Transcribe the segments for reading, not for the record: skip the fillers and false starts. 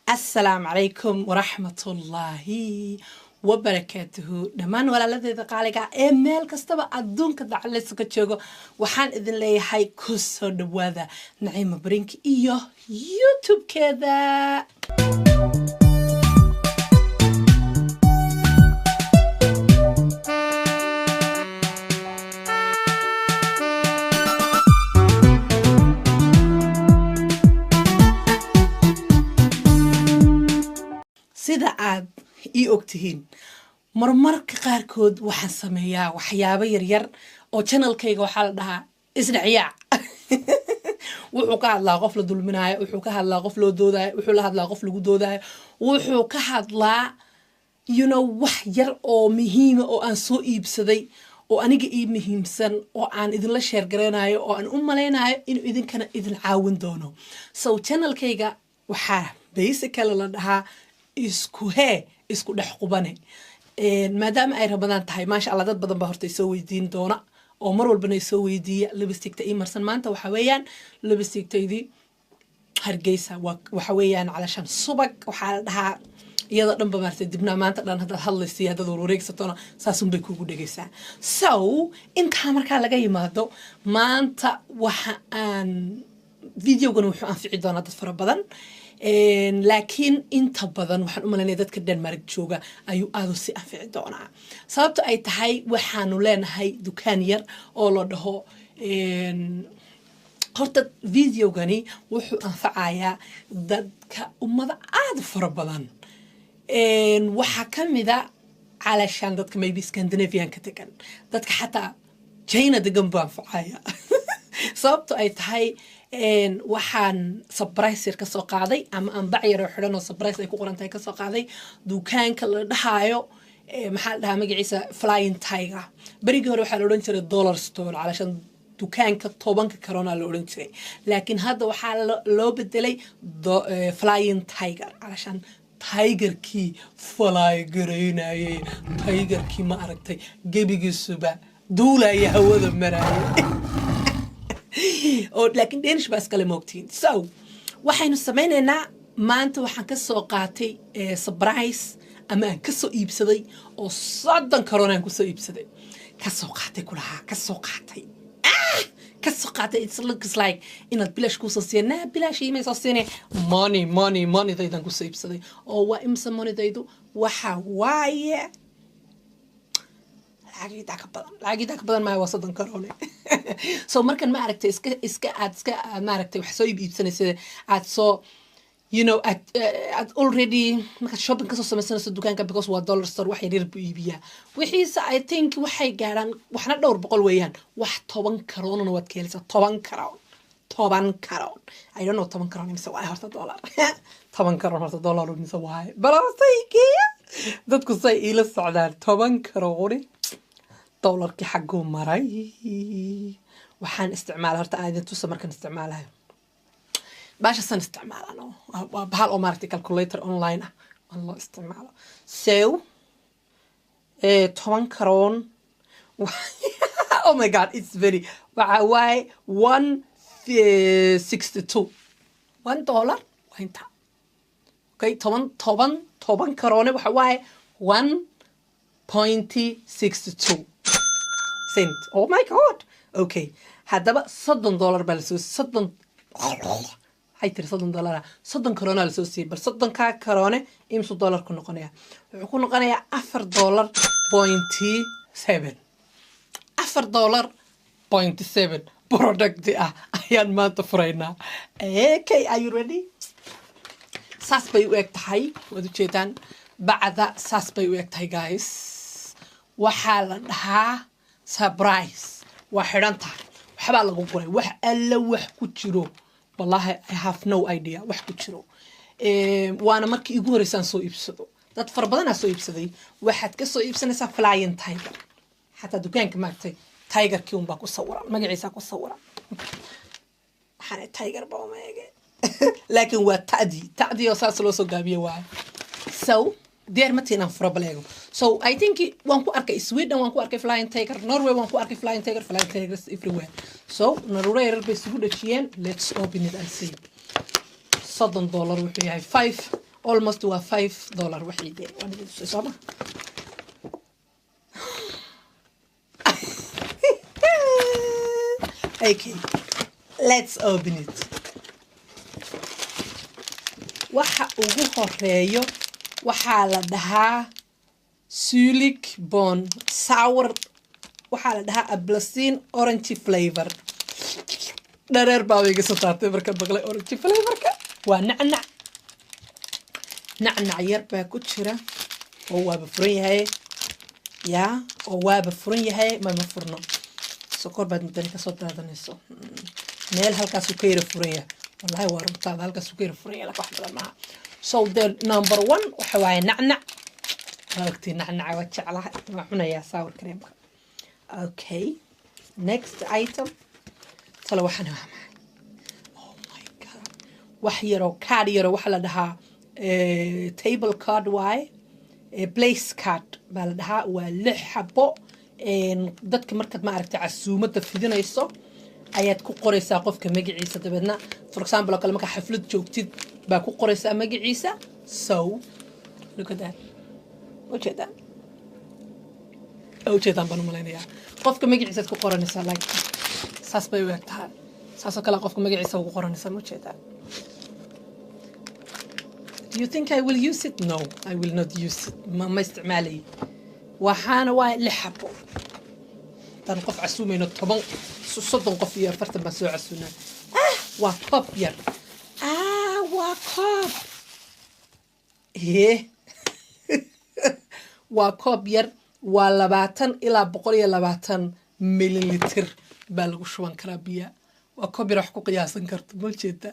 السلام عليكم ورحمة الله وبركاته دمان ولا لدي قالقة ميل كستبا أدونك دعالي سكتشوغو وحان إذن لي هاي كسو دواذا نعيم برينك إيوه يوتيوب كذا sida aad ii ogtihiin marmarka qaarkood waxaan sameeyaa waxyaabo yaryar oo channelkayga waxaa la dhahaa isdhaciyaac wuxuu ka hadlaa qof la dulminaayo wuxuu ka hadlaa qof loo doodaayo wuxuu la hadlaa qof lagu doodaayo wuxuu ka hadlaa wax yar oo muhiima oo aan soo iibsaday oo aniga ii muhiimsan oo aan idinla sheer gareynayo oo aan u malaynayo inuu idinkana idin caawin doono so channelkayga waxaa basically la dhahaa isku dhex qubane maadaama ay rabadaan tahay maasha Allah dad badan ba horta soo weydiin doona oo mar walba ay soo weydiiya lipstick-ta ii marsan maanta waxa weeyaan lipstick-taydii Hargeysa waxa weeyaan calashan subag waxa la dhahaa iyada dhanba maartay dibna maanta dhan hadda hadlaysi hadda wareegsatona saasun bay kugu dhageysaa so inta marka laga yimaado maanta waxa aan videogan wuxuu anfici doonaa dad fara badan laakiin inta badan waxaan u maleynayaa dadka Denmark jooga ayuu aad u si anfici doonaa sababta ay tahay waxaanu leenahay dukaan yar oo la dhaho horta videogani wuxuu anfacayaa dadka ummada aad fara badan waxa kamida calashan dadka maybe Scandinavian ka tagan dadka xataa China degan baa anfacaya sababta ay tahay waxaan surprise ka soo qaaday ama aan bacyar oo xiran oo surprise ay ku qoran tahay ka soo qaaday dukaanka la dhahayo maxaa la dhahaa magaciisa Flying Tiger barigii hore waxaa la oran jiray dollar store calashan dukaanka 10 karona la oran jiray laakiin hadda waxaa loo bedelay Flying Tiger calashan tigerkii fly gareynayay tigerkii ma aragtay gebigiisuba duulaya hawada marayay oo laakiin Danish baa iskale moogtiin so waxaynu sameynaynaa maanta waxaan ka soo qaatay surprise ama aan ka soo iibsaday oo 30 karoon aan ku soo iibsaday ka soo qaatay kulaha ka soo qaatay it looks like inaad bilash ku soo siinaa bilash iimay soo siinay money daydan ku soo iibsaday oo waa imsa money daydu waxa waaye lacagida ka badan ma waa 30 karoon so markan ma aragtay iska ma aragtay wax soo iibsanaysa aad soo at already marka shopping ka soo samaysanayso dukaanka because waa dollar store wax yar buu iibiyaa wixiisa I think waxay gaaraan waxna dhowr boqol weeyaan wax 10 karoon waad ka helaysaa 10 karoon I don't know 10 karoon imse waa horta dollar 10 karoon horta dollar imse waa balasaykiya dadku say ila socdaan 10 karoon dollarki xaquu maray waxaan isticmaalaa horta aadin tusa markan isticmaalahay baasha san isticmaalano waa bahal oo maartay calculator online ah aan loo isticmaalo so 10 karoon oh my god it's very why 1.62 $1 waa inta okay 10 karoon waxa waaye 1.62 cent oh my god okay hadaba $30 baa la soo hay $30 30 karoon la soo siiyay bar 30 ka karoon imsu dollar ku noqonaya wuxuu ku noqonayaa $4.7 product ayaan maanta furaynaa okay are you ready saas bay u eg tahay wada jeedaan bacda saas bay u eg tahay guys waxaa la dhahaa surprise waa xiran tahay waxba lagu qoray wax alla wax ku jiro wallahi I have no idea wax ku jiro waana markii ugu horeysaan soo iibsado dad far badan soo iibsaday waxaad ka soo iibsanaysaa Flying Tiger hatta dukaanka maagtay tiger kii baa ku sawiran magaciisa ku sawiran waxaan tiger baa ma eege laakiin waa taadi oo saas loo soo gaabiyo waa so deer matina furabalego so I think waan ku arkay Sweden waan ku arkay Flying Tiger Norway waan ku arkay Flying Tigers everywhere so Norway bay isugu dhajiyeen let's open it and see $7 wuxuu yahay 5 almost waa $5 waxay dee waan idin tusay soo ma okay let's open it waxa ugu horeeyo waxaa la dhahaa Sulik Bon sour waxaa la dhahaa Ablasine orange flavor dhareer baa iga soo taartay marka baqlay orange flavorka waa nacnac nacnac yar baa ku jira oo waaba furan yahay yaa oo waaba furan yahay ma furno sokor baad mudane ka soo daadanayso meel halkaas uu ka yara furan yahay wallahi waa runtaada halkaas uu ka yara furan yahay wax badan maaha so the number 1 waxa waaye nacnac waqti nacnac waa jeclahay ma cunayaa sour cream okay next item tala waxaan waa maxay oh my god wax yaro card yaro waxa la dhahaa table card waay place card baa la dhahaa waa 6 xabo dadka markaad ma aragtay casuumada fidinayso ayaad ku qoraysaa qofka magaciisa dabeedna for example kala marka xaflad joogtid baa ku qoraysaa magaciisa so look at that وجدان بنو ملينيا قفك مجلس ku qoranaysa like saas bay u egtahay saas oo kale qofka magaciisa ugu qoranaysa ma jeedaan Do you think I will use it? No, I will not use it. ما استعمالي waxaana waa 6 xabo tan qof casuumayno 10 soddon qof iyo 40 baa soo casuunaa waa koob yar waa koob waa koob yar waa 20 ilaa 120 mililitr baa lagu shuban karaa biya waa koob yar wax ku qiyaasan karto ma jeeda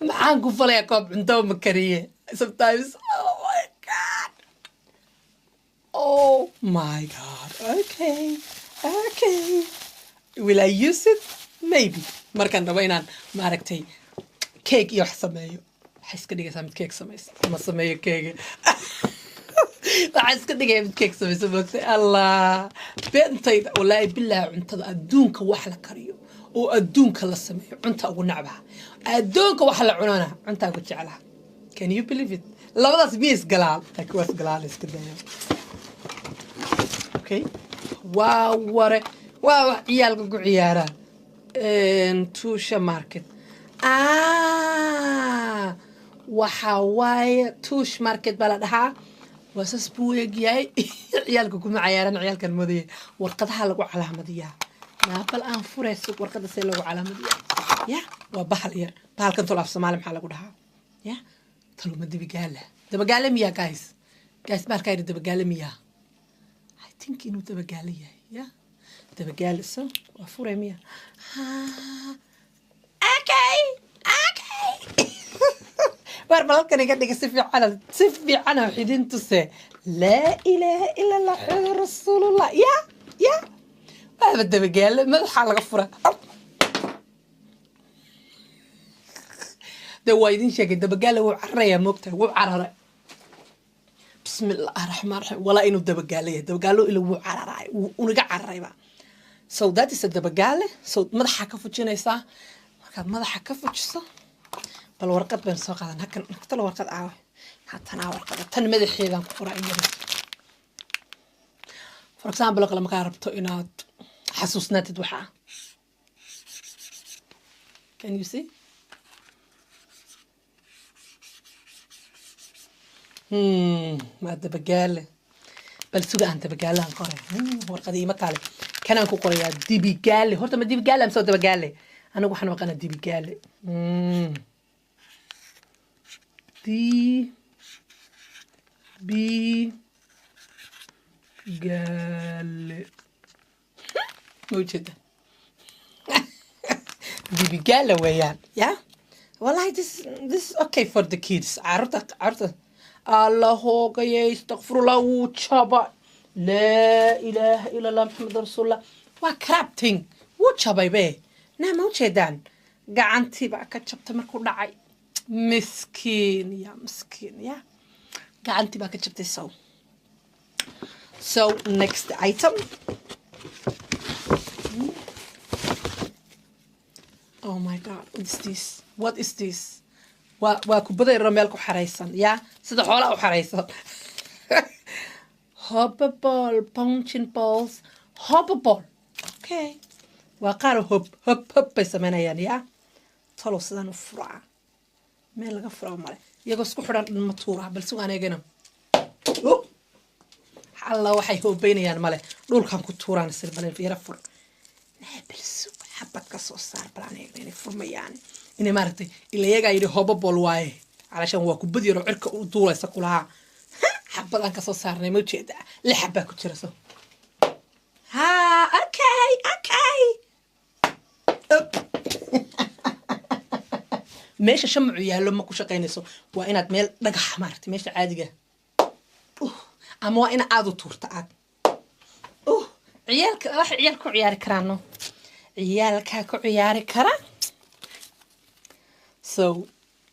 maxaan ku falaya koob cunto ma kariye sometimes oh my god okay will I use it maybe markaan rabo inaan maaragtay cake iyo wax sameeyo waxa iska dhigaysaa mid cake samaysa ama sameeyo cake waxa iska dhigaya mid cake samaysa maogtay allah beentayda wallaahi bilaahi cuntada adduunka wax la kariyo oo adduunka la sameeyo cunta ugu nacbaha adduunka wax la cunana cunta ugu jeclaha can you believe it labadaas biis galaal takwas galaal iska daya okay waa ciyaalka ku ciyaara Tusha market waxa waaye Tush market baa la dhahaa wasas buu eegyahay ciyaalka kuma ciyaaran ciyaalkan moodaya warqadaha lagu calaamadiyaa naabal aan furayso warqada see lagu calaamadiyaa ya waa bahal yar bahalkan tolaaf Soomaali maxaa lagu dhahaa ya taluma dabagaale miya guys bahalka yar dabagaale miya I think inuu dabagaale yahay ya dabagaale so waa furay miya okay war balkan iga dhiga si fiican oo xidin tuse la ilaaha illa allah rasuulullah ya waa dabagaale madaxa laga fura دوايدين شكل دبقالة وعرية مكتة وعررة بسم الله الرحمن الرحيم ولا إنه دبقالية دبقالو إلو وعررة ونقع عررة بقى so that is الدبقالة so ماذا حكفو جنيسا ماذا حكفو جسا بالورقة بين سوق هذا هكذا نكتل ورقة عاوي حتى أنا ورقة تن ماذا حيلان كفرة إيجابي for example لما قاربتو إنات حسوسنا تدوحة can you see ما دبقالة بل سوق أنت بقالة قري ورقة دي ما قال كان أنكو قرية دي بقالة هرت ما دي بقالة مسوي دبقالة أنا وحنا وقنا دي بقالة دي بقالة موجودة دي بقالة ويان يا والله this is okay for the kids عرضة الله يستغفر الله وشابا لا إله إلا الله محمد رسول الله وكرابتين وشابا بيه نعم وشيدان قعنتي بقى كتشبت مركو دعي مسكين يا قعنتي بقى كتشبت so next item oh my god what is this waa kubada yar meel ku xareysan yaa sida xoolaha u xareysan hopper ball punching balls hopper ball okay waa qaar hop bay sameynayaan yaa talo sidaan u furaa meel laga furaa male iyagoo isku xidhan ma tuura balse waan eegana alla waxay hoobeynayaan male dhulkan ku tuuraan silbaleen fiira fur balse xabad ka soo saar balan eegna furmayaan inay maartay ila iyaga yiri hopper ball waaye علشان waa kubad yar oo cirka u duulaysa kulaha xabadan ka soo saarnay ma jeeda la xabba ku jiraso ha okay meesha shamcu yaalo ma ku shaqeynayso waa inaad meel dhagax maartay meesha caadiga ama waa in aad u tuurta aad ciyaalka ku ciyaari karaano ciyaalka ku ciyaari kara so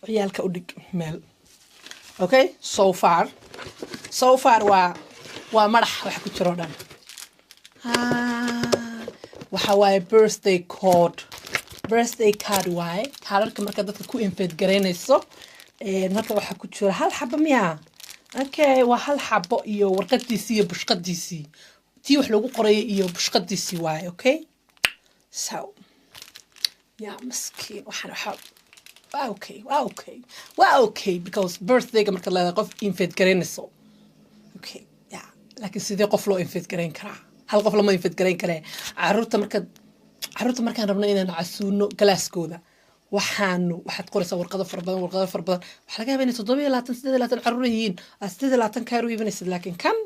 ciyaalka u dhig meel okay so far waa madax wax ku jiro dhan waxa waaye birthday card waaye kaararka marka dadka ku invite gareynayso marka waxa ku jiro hal xabo miya okay waa hal xabo iyo warqadiisii iyo bushqadiisii tii wax lagu qoray iyo bushqadiisii waaye okay so ya maskiin waxaan okay because birthday marka la qof invite gareynayso okay ya laakiin sidee qof loo invite gareyn karaa hal qof lama invite gareyn kale caruurta markaan rabno inaan casuuno galaaskooda waxaad qoraysaa warqado fara badan waxa laga yaabaa inay 7 caruur yihiin 8 kaaru iibinaysid laakiin kan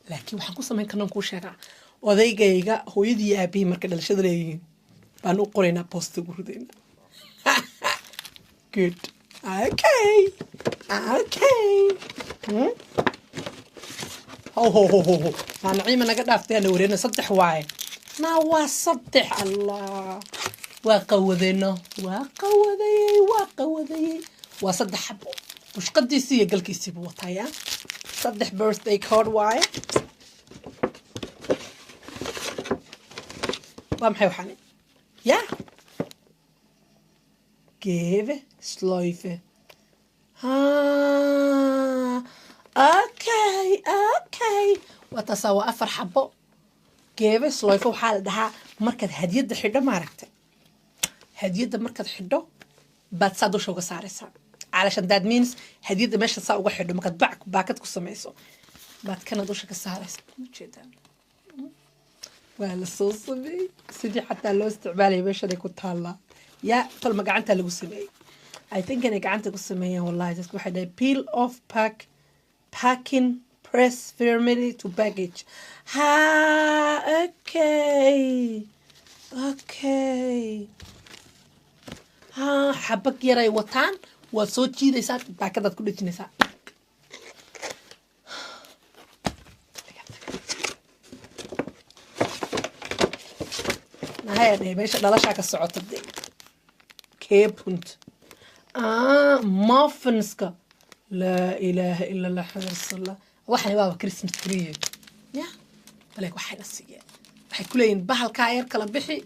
laakiin waxaan ku sameyn karnaa ku sheegaa odaygayga hooyadii aabii marka dhalashada leeyihiin baan u qoraynaa post gurdayna good okay أنا عيما نقدر أنا ورينا صدح واي ما هو صدح الله وقوذينا وقوذي وصدح حبو وش قد يصير قال كيسيب وطايا صدح birthday card واي وامحي وحني يا give سلايفة اوكي وتصاوى افر حبو جيبس لويفو حال دها مركز هديد حدو ما عرفت هديد مركز حدو بعد صادو شوقة سارسة علشان داد مينز هديد ماشي صاوغو حدو مركز باكت كسميسو بعد كان دوشك سارسة جدا ولا صوصبي سيدي حتى لو استعمالي ماشي دي كنت هلا يا طول ما قعنتها اللي قسمي I think أنا قعنتها قسمية والله جسك واحدة peel off packing press firmly to baggage okay حبك يراي وطان وصوت جي دي ساعة باكدات كل جي نساء هاي ماشي لا شاك الصعود تبدي كيبونت مافنسكا لا إله إلا الله محمد رسول الله waxaan baa Christmas tree ya baleek waxay la siiyeen waxay ku leeyihiin bahalka yar kala bixi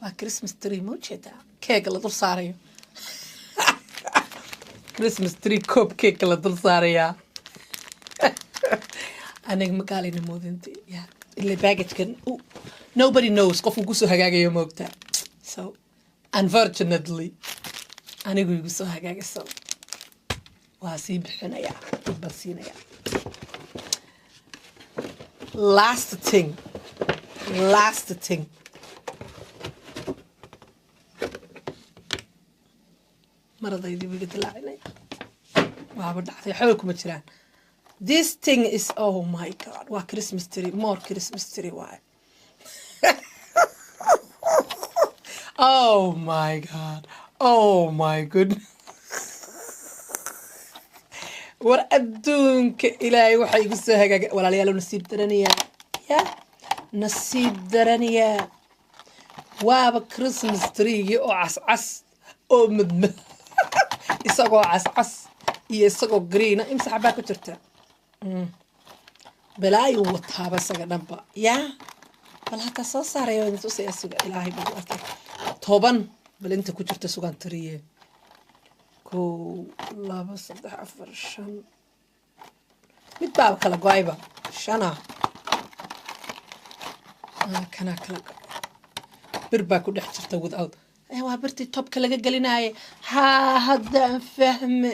waa Christmas tree ma jeeda cake la dul saarayo Christmas tree cupcake la dul saaraya aniga magaalina moodinti ya ilaa baggage kan nobody knows qof uu soo hagaagayo moogta so unfortunately anigu igu soo hagaagayso waa sii bixinaya balsiinaya last thing maradaydi wiga dilaacinay waaba dhacday xoog kuma jiraan this thing is oh my god waa Christmas tree more Christmas tree why oh my goodness war adduunka ilaahay waxa igu soo hagaagay walaalayaal nasiib daraniya waaba Christmas tree oo cas oo madmad isagoo cas iyo isagoo green imsa xabaa ku jirta balaayo wataaba saga dhanba bal haka soo saarayo intuu say asuga ilaahay buu arkay 10 bal inta ku jirta sugan tiriye 1 2 3 4 5 mid baa kala go'ayba 5 kana kala bir baa ku dhex jirta without waa birtii topka laga gelinaaye haddaan fahme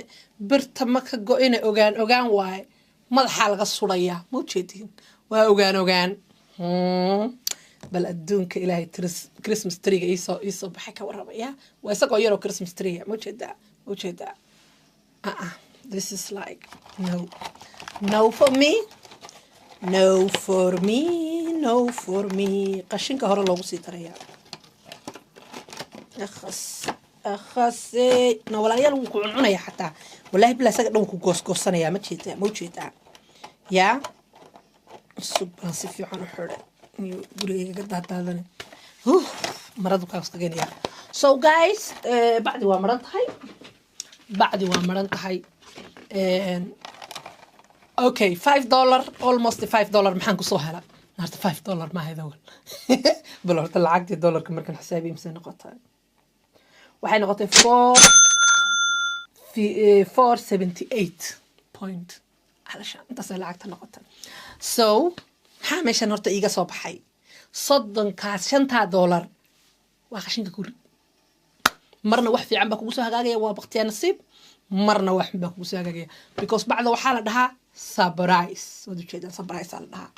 birta ma ka go'ina ogaan waaye madaxa laga sudaya ma ujeedin waa ogaan bal adduunka ilaahay Christmas tree iisoo baxay ka warramaya waa isagoo yaroo Christmas tree ma ujeedaa this is like no for me qashinka hore loogu sii darayaa أخسي نواليال وكعنونا يا حتى والله بلا سجد لو كوس أنا يا ما تشيتا يا سبحان سفي عن حر يقولي قد هذا مرض وكاس تجيني يا so guys بعد ومرض هاي okay $5 almost $5 محنكو صهلا نهارت $5 ما هي ذول بلورت العقد $1 كمركن حسابي مسنا قطع waxay noqotay 478 point علشان انت لacagta noqotay so maxaa meeshan horta iiga soo baxay $5 waa qashinka guri marna wax fiican baa kugu soo hagaagaya waa baqtiya nasiib marna wax baa kugu soo hagaagaya because bacda waxaa la dhahaa surprise wada jeedaan surprise la dhahaa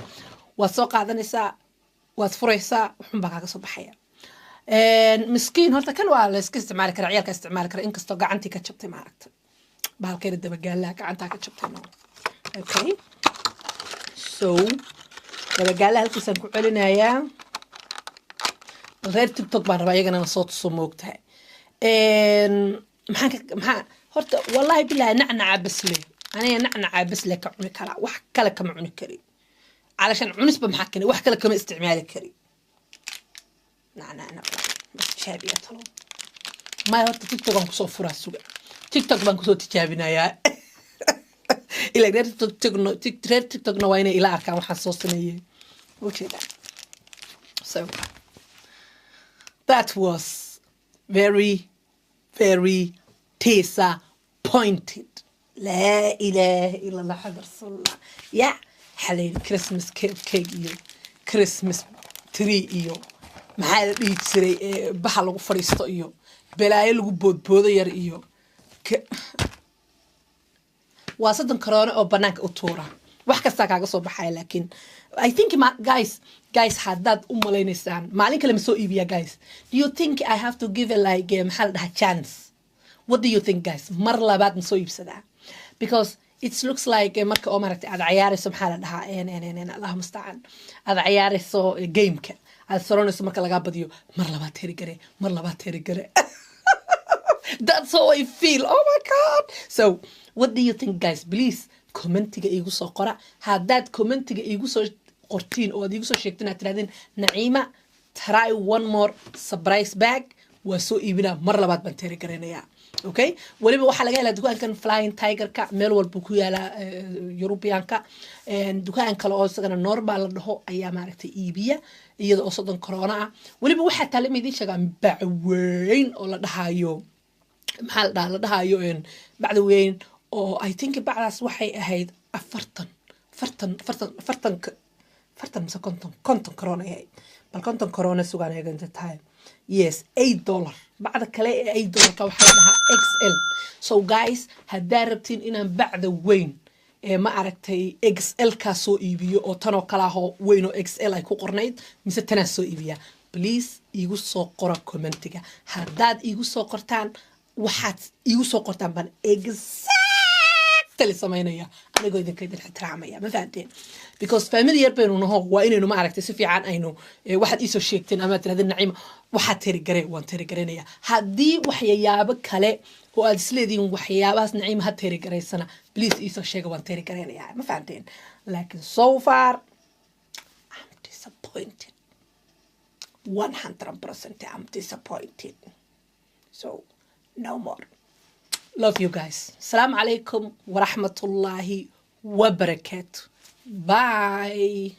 waad soo qaadanaysaa waad furaysaa waxun baa kaaga soo baxaya مسكين هرتا كان ولا استعمال كرا عيالك استعمال كرا إنك استوقع عنتي كتشبتي معك بهالكير الدب قال لك عنتها كتشبتي معك أوكي سو دب قال لها الكيسان كعلنا يا غير تيك توك بان ربايا أنا صوت صموكتها محا هرتا والله بالله نعنع بس لي أنا نعنع بس لك عني كلا وحكى لك مع عني كري علشان عنس بمحكني وحكى لك ما استعمال كري أنا بس تشابي أطلع ما يهرت تيك توك بانكو صفر السوق تيك توك بانكو صوت تشابينا يا إلا غير تيك توك نوعين إلى أركان حساسية وكذا so that was very disappointed لا إله إلا الله حضر رسول الله يا حليل كريسمس كيك إيو كريسمس تري إيو maxaa la dhihi jiray baxa lagu fariisto iyo balaayo lagu boodboodo yar iyo waa sadan corona oo banaanka u tuura wax kasta kaaga soo baxay laakiin I think guys haddaad u maleynaysaan maalin kale ma soo iibiya guys do you think I have to give a like maxaa la dhahaa chance what do you think guys mar labaad ma soo iibsadaa because it looks like marka oo maaragtay aad ciyaarayso maxaa la dhahaa Allahu musta'an aad ciyaarayso gameka الثرونس مركا لقى بديو مر لبات تيري قري that's how I feel oh my god so what do you think guys please commentiga igu soo qora haddaad commentiga igu soo qortiin oo aad igu soo sheegteen aad tirahdeen Naciima try one more surprise bag waa soo iibina mar labaad baan teeri garanayaa okay waliba waxa laga helaa dukaankan Flying Tiger ka meel walba ku yaala Europeanka dukaan kale oo isagana normal la dhaho ayaa maaragtay iibiya iyada oo soddon corona ah waliba waxa taalamidii shagaan bacweyn oo la dhahayo maxaa la dhahayo bacweyn oo I think bacdaas waxay ahayd 40 mise konton corona ahayd bal konton corona sugan ay ganta tahay yes $8 بعد كلا $8 كوحدها XL so guys هدا ربتين إن بعد وين ما عرفتي XL كاسو إيبيو أو تنو كلا هو وينو XL أيكو قرنيد مثل تناسو إيبيا please يجو سو قرا كومنتيجا هداد يجو سو قرتان وحات يجو سو قرتان بان exactly سمينيا أنا قاعد كيد الحترامية ما فهمتين because familiar بينه هو وإنه ما عرفت سفي عن إنه واحد يسوي شيكتين أما هذا النعيم واحد تري وان تري هدي وحيابك كله هو السليدين وحياباس نعيم هاد تري سنة please يسوي شيء وان تري ما فهمتين لكن so far I'm disappointed 100% I'm disappointed so no more love you guys السلام عليكم ورحمة الله وبركاته bye